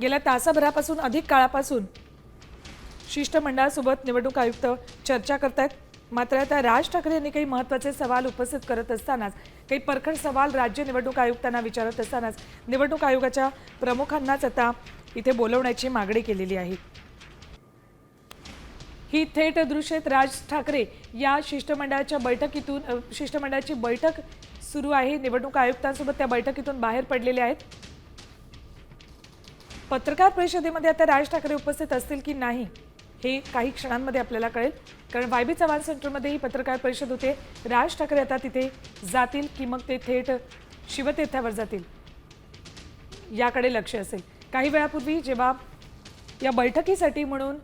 गेल्या तासाभरापासून अधिक काळापासून शिष्टमंडळासोबत निवडणूक आयुक्त चर्चा करतात। मात्र आता राज ठाकरे यांनी काही महत्त्वाचे सवाल उपस्थित करत असतानाच काही परखड सवाल राज्य निवडणूक आयुक्तांना विचारत असतानाच निवडणूक आयोगाच्या प्रमुखांनाच आता इथे बोलवण्याची मागणी केलेली आहे। ही थेट दृश्यात राज ठाकरे या शिष्टमंडळाची बैठक सुरू आहे। निवडणूक आयुक्तांसोबत त्या बैठकीतून बाहेर पडलेले आहेत। पत्रकार परिषदेमध्ये आता राज ठाकरे उपस्थित असतील की नाही हे काही क्षणांमध्ये आपल्याला कळेल, कारण वायबी चव्हाण सेंटरमध्ये ही पत्रकार परिषद होते। राज ठाकरे आता तिथे जातील की मग ते थेट शिवतीर्थावर जातील याकडे लक्ष असेल। काही वेळापूर्वी जेव्हा या बैठकीसाठी म्हणून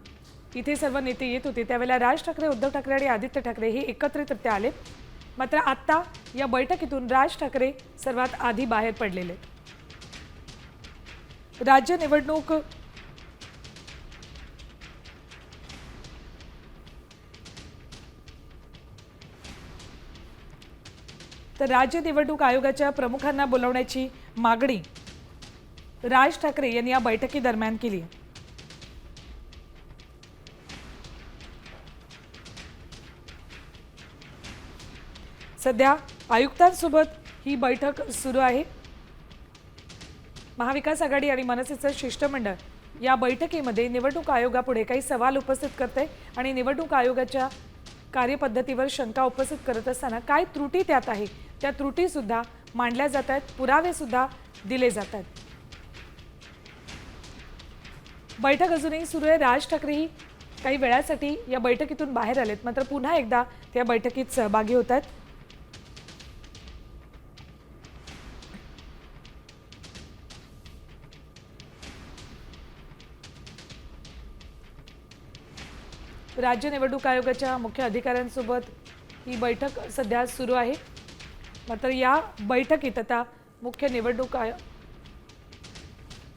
इथे सर्व नेते येत होते त्यावेळेला राज ठाकरे, उद्धव ठाकरे आणि आदित्य ठाकरे हे एकत्रितरित्या आले। मात्र आता या बैठकीतून राज ठाकरे सर्वात आधी बाहेर पडलेले आहेत। राज्य निवडणूक आयोगाच्या प्रमुखांना बोलवण्याची मागणी राज ठाकरे यांनी या बैठकीदरम्यान केली। सध्या आयुक्तांसोबत ही बैठक सुरू आहे। महाविकास आघाडी आणि मनसेचं शिष्टमंडळ या बैठकीमध्ये निवडणूक आयोगापुढे काही सवाल उपस्थित करते आणि निवडणूक आयोगाच्या कार्यपद्धतीवर शंका उपस्थित करत असताना काय त्रुटी त्यात आहे त्या त्रुटी सुद्धा मांडल्या जात आहेत, पुरावे सुद्धा दिले जात आहेत। बैठक अजूनही सुरू आहे। राज ठाकरेही काही वेळासाठी या बैठकीतून बाहेर आलेत, मात्र पुन्हा एकदा त्या बैठकीत सहभागी होत आहेत। राज्य निवडणूक आयोगाच्या मुख्य अधिकाऱ्यांसोबत ही बैठक सध्या सुरू आहे। मात्र या बैठकीत आता मुख्य निवडणूक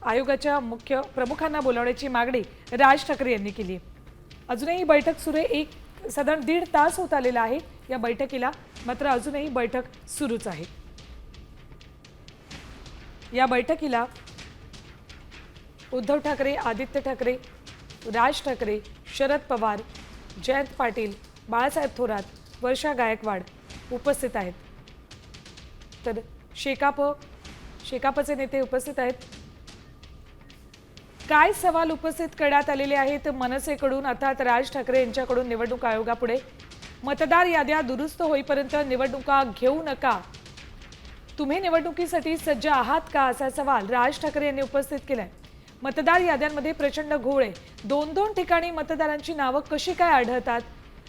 आयोगाच्या मुख्य प्रमुखांना बोलवण्याची मागणी राज ठाकरे यांनी केली आहे। अजूनही ही बैठक सुरू आहे। साधारण 1.5 तास होत आलेला आहे या बैठकीला, मात्र अजूनही बैठक सुरूच आहे। या बैठकीला उद्धव ठाकरे, आदित्य ठाकरे, राज ठाकरे, शरद पवार, जयंत पाटील, बाळासाहेब थोरात, वर्षा गायकवाड उपस्थित आहेत। तर शेकापचे नेते उपस्थित आहेत। काय सवाल उपस्थित करण्यात आलेले आहेत मनसेकडून अर्थात राज ठाकरे यांच्याकडून निवडणूक आयोगापुढे? मतदार याद्या दुरुस्त होईपर्यंत निवडणुका घेऊ नका, तुम्ही निवडणुकीसाठी सज्ज आहात का, असा सवाल राज ठाकरे यांनी उपस्थित केलाय। मतदार याद्यांमध्ये प्रचंड घोळ आहे। 2-2 ठिकाणी मतदारांची नावं कशी काय आढळतात?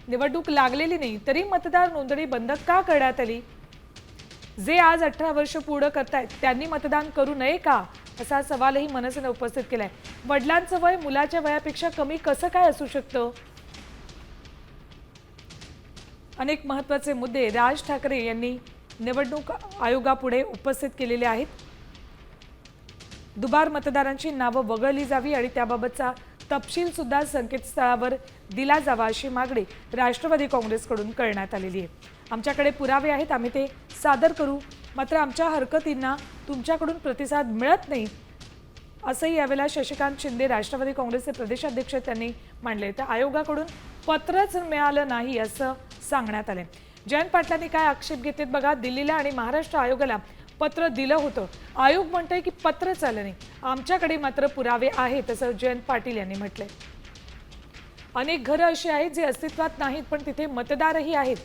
निवडणूक लागलेली नाही तरी मतदार नोंदणी बंद का करण्यात आली? जे आज 18 वर्ष पूर्ण करतायत त्यांनी मतदान करू नये का, असा सवालही मनसेने उपस्थित केलाय। वडिलांचं वय मुलाच्या वयापेक्षा कमी कसं काय असू शकतं? अनेक महत्त्वाचे मुद्दे राज ठाकरे यांनी निवडणूक आयोगापुढे उपस्थित केलेले आहेत। दुबार मतदारांची नावं वगळली जावी आणि त्याबाबतचा तपशील सुद्धा संकेतस्थळावर दिला जावा अशी मागणी राष्ट्रवादी काँग्रेसकडून करण्यात आलेली आहे। आमच्याकडे पुरावे आहेत, आम्ही ते सादर करू, मात्र आमच्या हरकतींना तुमच्याकडून प्रतिसाद मिळत नाही असंही यावेळेला शशिकांत शिंदे, राष्ट्रवादी काँग्रेसचे प्रदेशाध्यक्ष, त्यांनी मांडले। तर आयोगाकडून पत्रच मिळालं नाही असं सांगण्यात आले। जयंत पाटलांनी काय आक्षेप घेतलेत बघा। दिल्लीला आणि महाराष्ट्र आयोगाला पत्र दिलं होतं, आयोग म्हणतोय की पत्र चाललं नाही, आमच्याकडे मात्र पुरावे आहेत असं जयंत पाटील यांनी म्हटलंय। अनेक घरं अशी आहेत जे अस्तित्वात नाहीत पण तिथे मतदारही आहेत।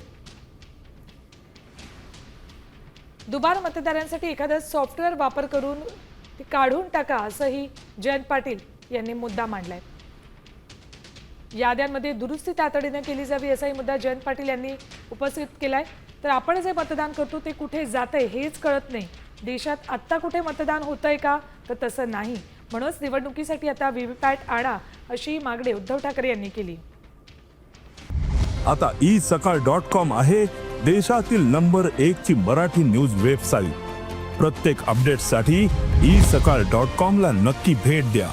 दुबार मतदारांसाठी एखादा सॉफ्टवेअर वापर करून ते काढून टाका असंही जयंत पाटील यांनी मुद्दा मांडलाय। याद्यांमध्ये दुरुस्ती तातडीने केली जावी असाही मुद्दा जयंत पाटील यांनी उपस्थित केलाय। तर आपण जे मतदान करतो ते कुठे जातंय हेच कळत नाही। देशात आत्ता कुठे मतदान होतंय का, तर तसं नाही। म्हणूनच निवडणुकीसाठी आता व्हीव्हीपॅट आणा अशी मागणी उद्धव ठाकरे यांनी केली। आता isakal.com आहे देशातील नंबर 1 ची मराठी न्यूज वेबसाईट। प्रत्येक अपडेटसाठी isakal.com ला नक्की भेट द्या।